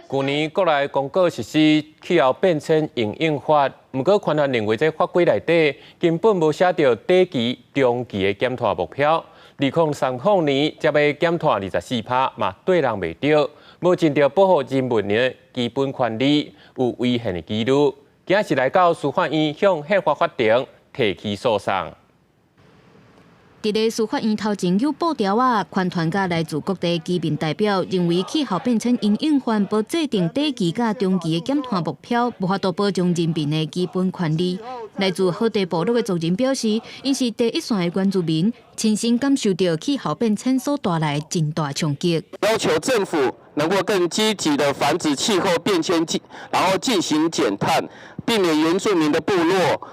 去年国内公告实施气候变迁应应法，不过权团认为这法规内底根本无写到短期、中期的减碳目标。2030年才要减碳24%，嘛对人袂着，无尽到保护人民的基本权利，有违宪的纪律。今日来到司法院向宪法法庭提起诉讼。 伫个司法院头前有布条啊，权团甲来自各地居民代表认为气候变迁因应法无制定短期甲中期的减碳目标，无法度保障人民的基本权利。来自好地部落的族人表示，因是第一线的原住民，亲身感受到气候变迁所带来真大冲击。要求政府能够更积极地防止气候变迁，然后进行减碳，避免原住民的部落。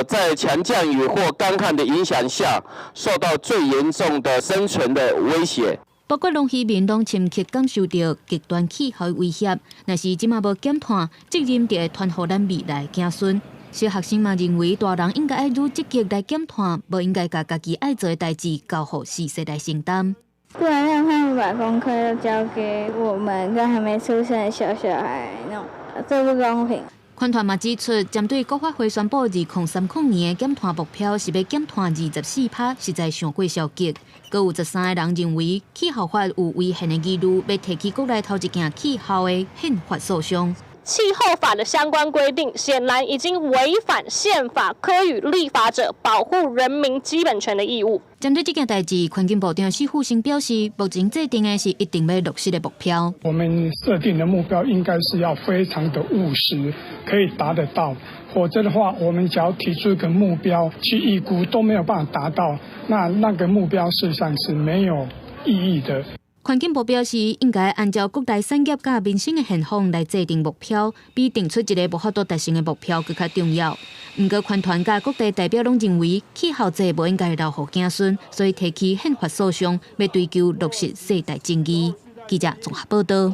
在强降雨或干旱的影响下，受到最严重的生存的威胁。包括农渔民拢深刻感受到极端气候的威胁。若是即马无减碳，责任就会传予咱未来子孙。小学生嘛认为，大人应该爱愈积极来减碳，无应该把家己爱做的代志交予世世来承担。不然让他们把功课都交给我们跟还没出生的小孩弄，这不公平。 权团嘛指出，针对国发会宣布2030年的减碳目标是要减碳24%，实在上过消极。阁有13个人认为气候法有违宪的疑虑，要提起国内头一件气候的宪法诉讼。 气候法的相关规定显然已经违反宪法，科予立法者保护人民基本权的义务。针对这件代志，环境部长施富新表示，目前制定的是一定要落实的目标。我们设定的目标应该是要非常的务实，可以达得到。否则的话，我们只要提出一个目标去预估都没有办法达到，那个目标事实上是没有意义的。 环境部表示，应该按照各大产业甲民生的现况来制定目标，比定出一个无法度达成的目标更加重要。不过，权团甲各地代表拢认为，气候这无应该留予子孙，所以提起宪法诉讼，要追究落实世代正义。记者综合报道。